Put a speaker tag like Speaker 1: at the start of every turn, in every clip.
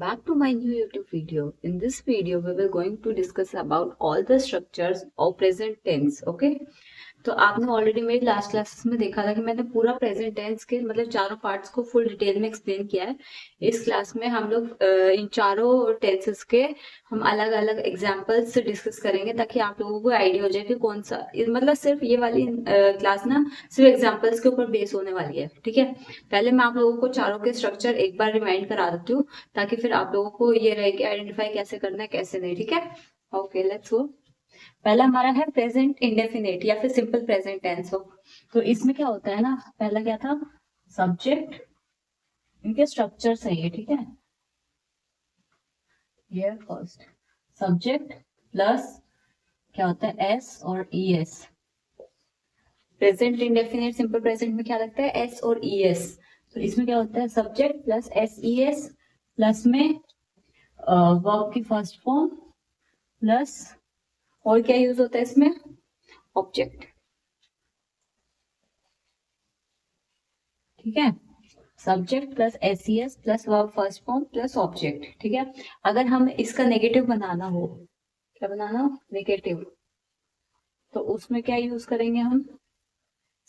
Speaker 1: back to my new YouTube video. In this video, we will going to discuss about all the structures of present tense. Okay? तो आपने already मेरी last classes में देखा था कि मैंने पूरा प्रेजेंट टेंस के मतलब चारों पार्ट्स को फुल डिटेल में एक्सप्लेन किया है। इस क्लास में हम लोग इन चारों टेंसेस के हम अलग अलग एग्जांपल्स डिस्कस करेंगे ताकि आप लोगों को आइडिया हो जाए कि कौन सा मतलब सिर्फ ये वाली क्लास ना सिर्फ एग्जांपल्स के ऊपर बेस होने वाली है। ठीक है, पहले मैं आप लोगों को चारों के स्ट्रक्चर एक बार रिमाइंड करा देती हूँ ताकि फिर आप लोगों को ये रहे कि आइडेंटिफाई कैसे करना है कैसे नहीं। ठीक है, ओके लेट्स गो। पहला हमारा है प्रेजेंट इंडेफिनिट या फिर सिंपल प्रेजेंट टेंस हो। तो इसमें क्या होता है ना, पहला क्या था सब्जेक्ट, इनके स्ट्रक्चर है ये। ठीक है, ये फर्स्ट सब्जेक्ट प्लस क्या होता है एस और E S. Present indefinite simple present में क्या लगता है एस और ई एस। तो इसमें क्या होता है subject plus S E S plus में वर्ब की फर्स्ट फॉर्म प्लस और क्या यूज होता है इसमें ऑब्जेक्ट। ठीक है, subject plus S plus verb first form plus object. ठीक है, अगर हम इसका नेगेटिव बनाना हो, क्या बनाना हो नेगेटिव, तो उसमें क्या यूज करेंगे हम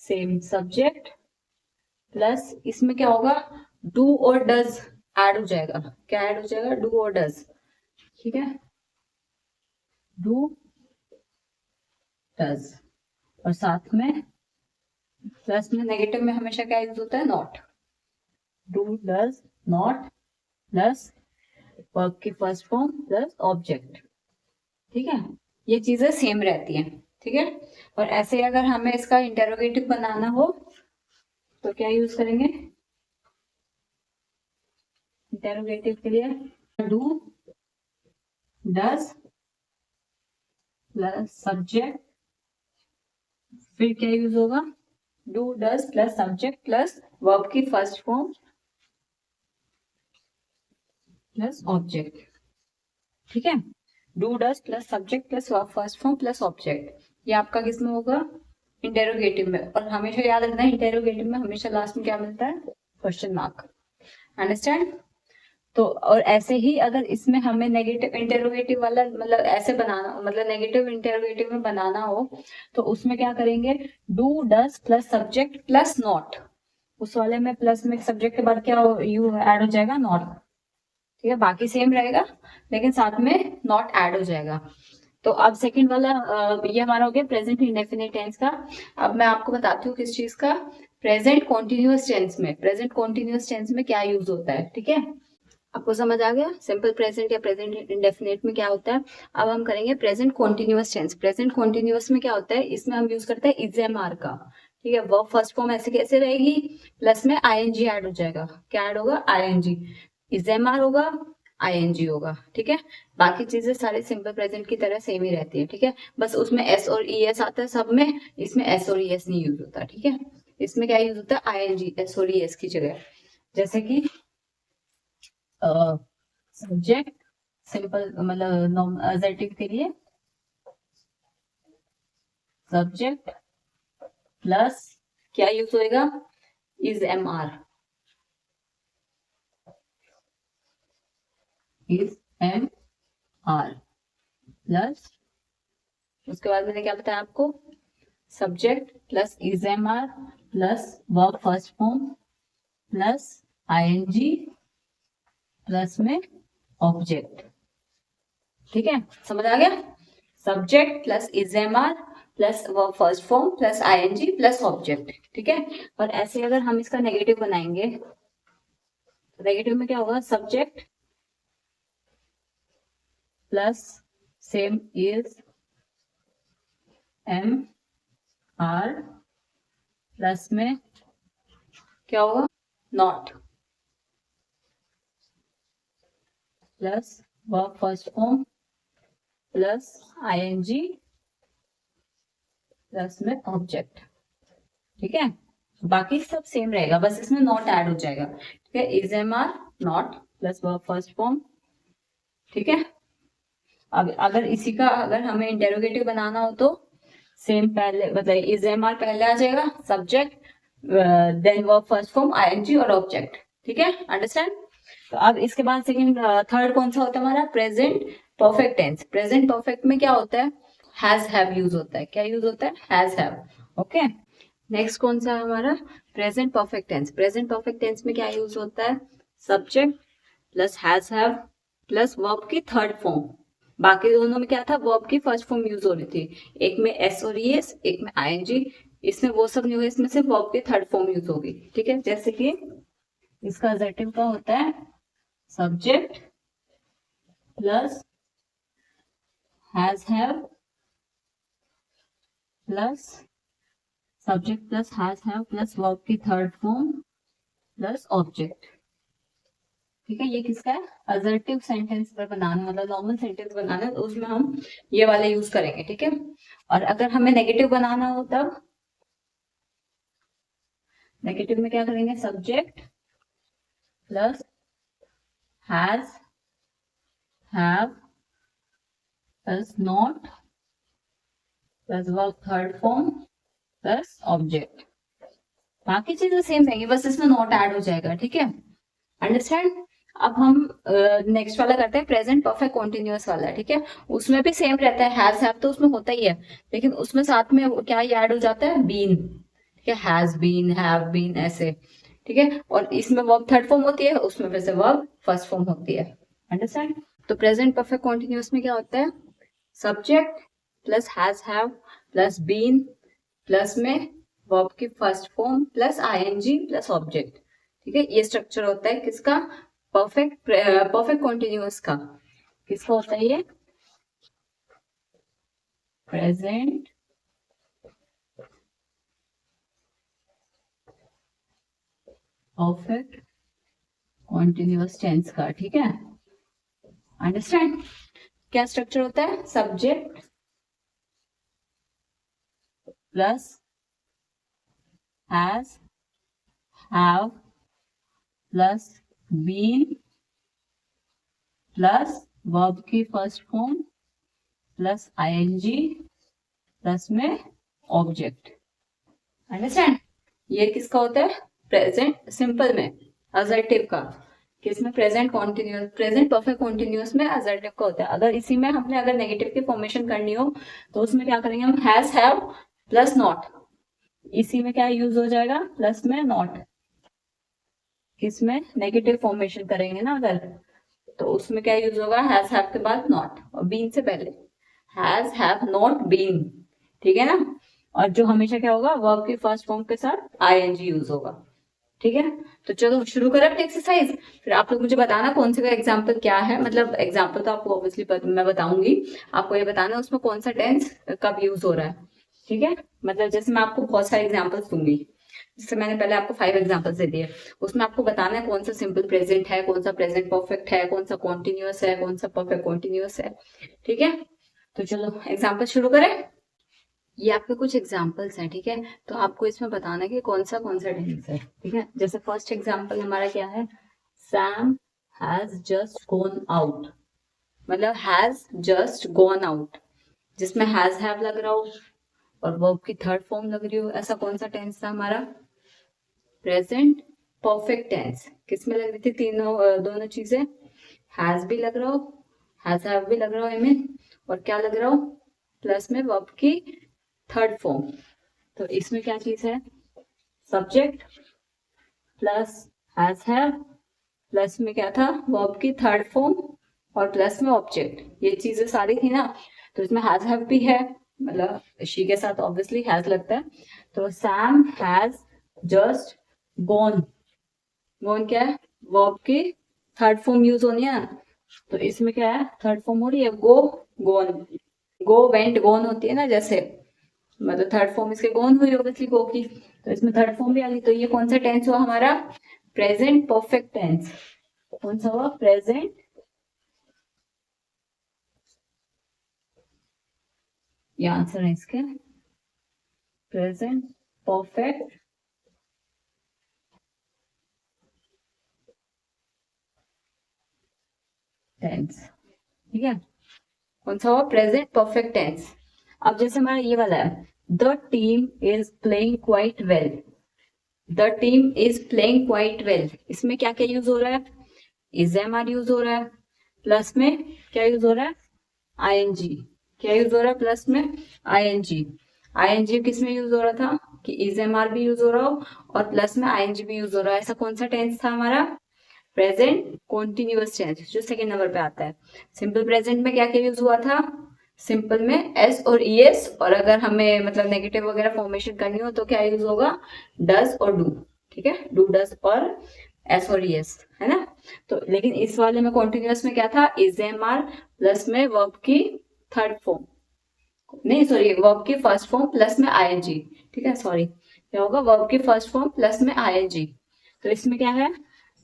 Speaker 1: सेम सब्जेक्ट प्लस इसमें क्या होगा डू और डज ऐड हो जाएगा। क्या ऐड हो जाएगा डू और डज। ठीक है, डू डज और साथ में प्लस में नेगेटिव में हमेशा क्या यूज होता है not. Do does not plus verb की फर्स्ट फॉर्म प्लस ऑब्जेक्ट। ठीक है, ये चीजें सेम रहती हैं। ठीक है, और ऐसे अगर हमें इसका इंटेरोगेटिव बनाना हो तो क्या यूज करेंगे इंटेरोगेटिव के लिए डू डज प्लस सब्जेक्ट, फिर क्या यूज होगा do does plus subject plus verb की फर्स्ट फॉर्म प्लस ऑब्जेक्ट। ठीक है, do does plus subject plus verb first form plus object, ये आपका किसमें होगा इंटेरोगेटिव में। और हमेशा याद रखना है इंटेरोगेटिव में हमेशा लास्ट में क्या मिलता है क्वेश्चन मार्क। अंडरस्टैंड। तो और ऐसे ही अगर इसमें हमें नेगेटिव इंटेरोगेटिव वाला मतलब ऐसे बनाना मतलब नेगेटिव इंटेरोगेटिव में बनाना हो तो उसमें क्या करेंगे do does plus subject plus not. उस वाले में प्लस में सब्जेक्ट के बाद क्या यू ऐड हो जाएगा नॉट। ठीक है, बाकी सेम रहेगा लेकिन साथ में नॉट ऐड हो जाएगा। तो अब सेकंड वाला ये हमारा हो गया प्रेजेंट इंडेफिनिट टेंस का। अब मैं आपको बताती हूँ किस चीज का प्रेजेंट कॉन्टिन्यूअस टेंस में। प्रेजेंट कॉन्टिन्यूअस टेंस में क्या यूज होता है। ठीक है, आपको समझ आ गया सिंपल प्रेजेंट या प्रेजेंट इंडेफिनिट में क्या होता है। अब हम करेंगे present continuous tense. Present continuous में क्या होता है, इसमें हम यूज करते हैं इज एम आर का। ठीक है, वर्ब फर्स्ट फॉर्म ऐसे कैसे रहेगी प्लस में आईएनजी ऐड हो जाएगा। क्या ऐड होगा आईएनजी, इज एम आर होगा आईएनजी होगा। ठीक है, बाकी चीजें सारे सिंपल प्रेजेंट की तरह सेम ही रहती है। ठीक है, बस उसमें एस और ई एस आता है सब में, इसमें एस और ई एस नहीं यूज होता। ठीक है, इसमें क्या यूज होता है आईएनजी एस और ई एस की जगह। जैसे कि सब्जेक्ट सिंपल मतलब एडजेक्टिव के लिए सब्जेक्ट प्लस क्या यूज होएगा is am are, is am are plus उसके बाद मैंने क्या बताया आपको subject plus is am are plus verb first form plus ING plus में ऑब्जेक्ट। ठीक है, समझ आ गया subject plus is am are plus verb first form plus ING plus object. ठीक है, और ऐसे अगर हम इसका नेगेटिव बनाएंगे तो नेगेटिव में क्या होगा subject plus same is am are plus में क्या होगा not plus verb first form plus ING plus में ऑब्जेक्ट। ठीक है, बाकी सब सेम रहेगा बस इसमें नॉट ऐड हो जाएगा। ठीक है, is am are not plus verb first form. ठीक है, अब अगर इसी का अगर हमें इंटेरोगेटिव बनाना हो तो सेम पहले मतलब इज एम आर पहले आ जाएगा subject then verb first form ING और ऑब्जेक्ट। ठीक है, अंडरस्टैंड। तो अब इसके बाद सेकंड थर्ड कौन सा होता है हमारा, present perfect tense. Present perfect में क्या होता है, हैज हैव यूज होता है। क्या यूज होता है, हैज हैव। ओके, नेक्स्ट कौन सा है हमारा, present perfect tense. Present perfect tense में क्या यूज होता है, subject plus has have plus verb की थर्ड फॉर्म। बाकी दोनों में क्या था, वर्ब की फर्स्ट फॉर्म यूज हो रही थी, एक में एस और ईएस, एक में आईएनजी। इसमें वो सब नहीं हुआ, इसमें से वर्ब की थर्ड फॉर्म यूज होगी। ठीक है, जैसे कि इसका एडजेक्टिव का होता है subject plus has have plus subject plus has have plus verb की थर्ड फॉर्म प्लस ऑब्जेक्ट। ठीक है, ये किसका है, असर्टिव सेंटेंस पर बनाना, मतलब नॉर्मल सेंटेंस बनाना है तो उसमें हम ये वाले यूज करेंगे। ठीक है, और अगर हमें नेगेटिव बनाना हो तब नेगेटिव में क्या करेंगे, subject plus has have plus not plus verb third form plus object. बाकी चीजें सेम रहेंगी, बस इसमें नॉट ऐड हो जाएगा। ठीक है, अंडरस्टैंड। अब हम नेक्स्ट वाला करते हैं, प्रेजेंट परफेक्ट कॉन्टिन्यूअस वाला। ठीक है, उसमें भी सेम रहता है, हैज हैव तो उसमें होता ही है, लेकिन उसमें साथ में क्या ऐड हो जाता है, बीन। ठीक है, हैज बीन, हैव बीन, ऐसे। ठीक है, और इसमें वर्ब थर्ड फॉर्म होती है, उसमें फिर से वर्ब फर्स्ट फॉर्म होती है। अंडरस्टैंड। तो प्रेजेंट परफेक्ट कॉन्टिन्यूअस में क्या होता है, subject plus has have plus been plus में वर्ब की first form plus ING plus object. ठीक है, ये स्ट्रक्चर होता है किसका, परफेक्ट कॉन्टिन्यूअस का। किसका होता है ये, प्रेजेंट परफेक्ट कॉन्टिन्यूअस टेंस का। ठीक है, अंडरस्टैंड। क्या स्ट्रक्चर होता है, subject plus has have plus been plus verb की first form plus ING plus में ऑब्जेक्ट। अंडरस्टैंड। ये किसका होता है, प्रेजेंट सिंपल में असर्टिव का। किसमें, present continuous, present perfect continuous में असर्टिव का होता है। अगर इसी में हमने अगर नेगेटिव की फॉर्मेशन करनी हो तो उसमें क्या करेंगे हम, हैज हैव प्लस नॉट। इसी में क्या यूज हो जाएगा, प्लस में नॉट। किसमें, नेगेटिव फॉर्मेशन करेंगे ना अगर, तो उसमें क्या यूज होगा, हैज हैव के बाद नॉट और बीन से पहले हैज हैव नॉट बीन। ठीक है ना, और जो हमेशा क्या होगा, वर्ब की फर्स्ट फॉर्म के साथ आईएनजी यूज होगा। ठीक है, तो चलो शुरू करें अपनी एक्सरसाइज। फिर आप लोग मुझे बताना कौन से का एग्जाम्पल क्या है, मतलब एग्जाम्पल तो आपको ऑब्वियसली मैं बताऊंगी, आपको ये बताना उसमें कौन सा टेंस कब यूज हो रहा है। ठीक है, मतलब जैसे मैं आपको बहुत सारे एग्जाम्पल्स दूंगी, जैसे मैंने पहले आपको 5 एग्जाम्पल्स दे दिए, उसमें आपको बताना है कौन सा सिंपल प्रेजेंट है, कौन सा प्रेजेंट परफेक्ट है, कौन सा कॉन्टिन्यूअस है, कौन सा परफेक्ट कॉन्टिन्यूअस है। ठीक है, तो चलो एग्जाम्पल शुरू करें। ये आपके कुछ एग्जाम्पल्स हैं। ठीक है, तो आपको इसमें बताना है कि कौन सा टेंस है। ठीक है, जैसे फर्स्ट एग्जाम्पल हमारा क्या है, Sam has just gone out, मतलब हैज जस्ट गॉन आउट, जिसमें हैज हैव लग रहा हो और वर्ब की थर्ड फॉर्म लग रही हो, ऐसा कौन सा टेंस था हमारा, प्रेजेंट परफेक्ट टेंस। किसमें लग रही थी तीनों दोनों चीजें, हैज भी लग रहा हो, हैज हैव भी लग रहा हो, आई मीन, और क्या लग रहा हो, प्लस में वर्ब की थर्ड फॉर्म। तो इसमें क्या चीज है, subject plus has have plus में क्या था, वर्ब की थर्ड फॉर्म और प्लस में ऑब्जेक्ट। ये चीजें सारी थी ना, तो इसमें हैज हैव भी है, मतलब शी के साथ ऑब्वियसली हैज लगता है। तो Sam has just gone, gone क्या है, वर्ब की थर्ड फॉर्म यूज होनी है ना, तो इसमें क्या है, थर्ड फॉर्म हो रही है, गो गॉन, गो वेंट गॉन होती है ना, जैसे मतलब थर्ड फॉर्म इसके गॉन हुई ऑब्वियसली गो की, तो इसमें थर्ड फॉर्म भी आ गई। तो ये कौन सा टेंस हुआ हमारा, प्रेजेंट परफेक्ट टेंस। कौन सा हुआ, प्रेजेंट ये आंसर है इसके, प्रेजेंट परफेक्ट टेंस। ठीक है, कौन सा हुआ, प्रेजेंट परफेक्ट टेंस। अब जैसे हमारा ये वाला है, the team is playing quite well, the team is playing quite well, इसमें क्या क्या यूज हो रहा है, इज एम आर यूज हो रहा है, प्लस में क्या यूज हो रहा है, आईएनजी। क्या यूज हो रहा है प्लस में, आईएनजी। आईएनजी किस में यूज हो रहा था कि इज एम आर भी यूज हो रहा हो और प्लस में आईएनजी भी यूज हो रहा है। ऐसा कौन सा टेंस था हमारा, प्रेजेंट कॉन्टिन्यूअस टेंस, जो सेकेंड नंबर पे आता है। सिंपल प्रेजेंट में क्या क्या यूज हुआ था, सिंपल में एस और ईएस, और अगर हमें मतलब नेगेटिव वगैरह फॉर्मेशन करनी हो तो क्या यूज होगा, डज और डू। ठीक है, डू डज और एस और ईएस, है ना। तो लेकिन इस वाले में कॉन्टिन्यूअस में क्या था, इज एम आर प्लस में वर्ब की थर्ड फॉर्म, नहीं सॉरी वर्ब की फर्स्ट फॉर्म प्लस में आईएनजी। ठीक है, सॉरी क्या होगा, वर्ब की फर्स्ट फॉर्म प्लस में आईएनजी। तो इसमें क्या है,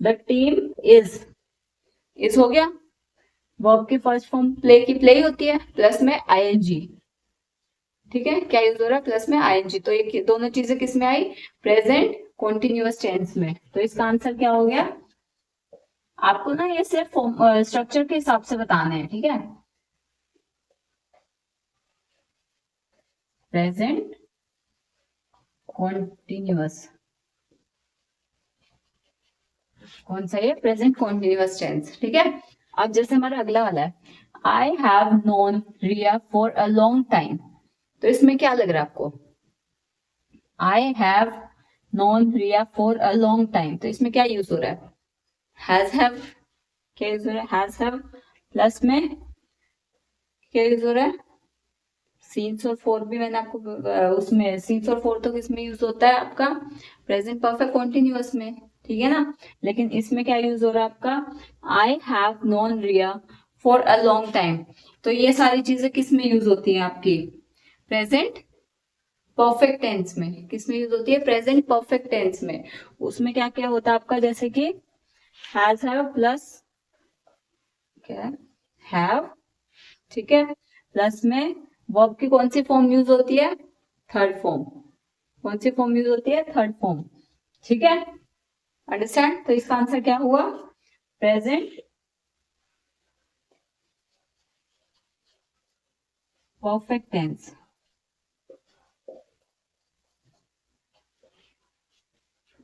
Speaker 1: द टीम इज हो गया, वर्ब की फर्स्ट फॉर्म प्ले की प्ले ही होती है, प्लस में आईएनजी। ठीक है, क्या यूज हो रहा है, प्लस में आईएनजी। तो ये दोनों चीजें किस में आई, प्रेजेंट कॉन्टिन्यूअस टेंस में। तो इसका आंसर क्या हो गया, आपको ना ये सिर्फ स्ट्रक्चर के हिसाब से बताना है। ठीक है, प्रेजेंट कॉन्टिन्यूअस, कौन सा ये, प्रेजेंट कॉन्टिन्यूअस टेंस। ठीक है, अब जैसे हमारा अगला वाला है, I have known Riya for a long time. तो इसमें क्या लग रहा है आपको, I have known Riya for a long time. तो इसमें क्या यूज हो रहा है, हैज हैव। क्या यूज हो रहा है, हैज हैव प्लस में क्या यूज हो रहा है, सीन्स और फोर भी मैंने आपको उसमें सीन्स और फोर तो किसमें यूज होता है आपका, प्रेजेंट परफेक्ट कॉन्टिन्यूअस में। ठीक है ना, लेकिन इसमें क्या यूज हो रहा है आपका, I have known Riya for a long time. तो ये सारी चीजें किस में यूज होती है आपकी, प्रेजेंट परफेक्ट टेंस में। किस में यूज होती है, प्रेजेंट परफेक्ट टेंस में। उसमें क्या क्या होता है आपका, जैसे कि हैज हैव प्लस क्या हैव, ठीक है, प्लस में वर्ब की कौन सी फॉर्म यूज होती है, थर्ड फॉर्म। कौन सी फॉर्म यूज होती है, थर्ड फॉर्म। ठीक है, अंडरस्टैंड। तो इसका आंसर क्या हुआ, प्रेजेंट परफेक्ट टेंस।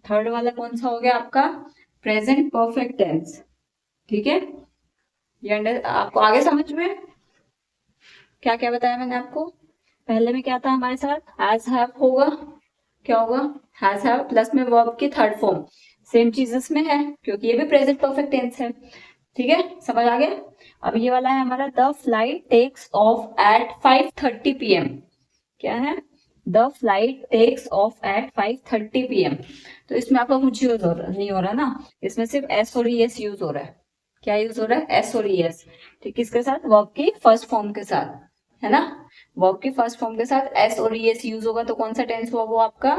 Speaker 1: थर्ड वाला कौन सा हो गया आपका, प्रेजेंट परफेक्ट टेंस। ठीक है, ये आपको आगे समझ में क्या क्या बताया मैंने आपको। पहले में क्या था हमारे साथ, हैज हैव होगा, क्या होगा, हैज हैव प्लस में वर्ब की थर्ड फॉर्म। सेम चीज इसमें है क्योंकि ये भी प्रेजेंट परफेक्ट टेंस है। ठीक है, समझ आ गया। अब ये वाला है हमारा, the flight takes off at 5:30 PM। क्या है, the flight takes off at 5:30 PM। तो इसमें आपका कुछ यूज नहीं हो रहा ना, इसमें सिर्फ एस और ईएस यूज हो रहा है। क्या यूज हो रहा है, एस और ईएस। ठीक, किसके साथ, वर्ब की फर्स्ट फॉर्म के साथ, है ना। वर्ब की फर्स्ट फॉर्म के साथ एस और ईएस यूज होगा तो कौन सा टेंस हुआ वो आपका,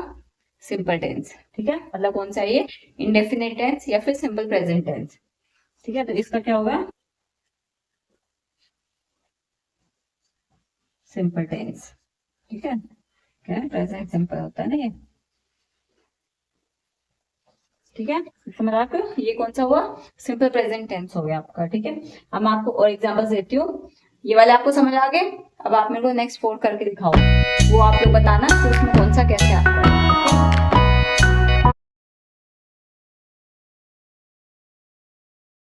Speaker 1: सिंपल टेंस। ठीक है, मतलब कौन सा ये, इंडेफिनिट टेंस या फिर सिंपल प्रेजेंट टेंस। ठीक है, तो इसका क्या होगा, सिंपल टेंस। ठीक है, क्या प्रेजेंट सिंपल होता है ना ये। ठीक है, समझ आ गया, ये कौन सा हुआ, सिंपल प्रेजेंट टेंस हो गया आपका। ठीक है, अब मैं आपको और एग्जांपल्स देती हूँ। ये वाले आपको समझ आ गए, अब आप मेरे को नेक्स्ट 4 करके दिखाओ, वो आप लोग बताना कि उसमें कौन सा कैसे आता है।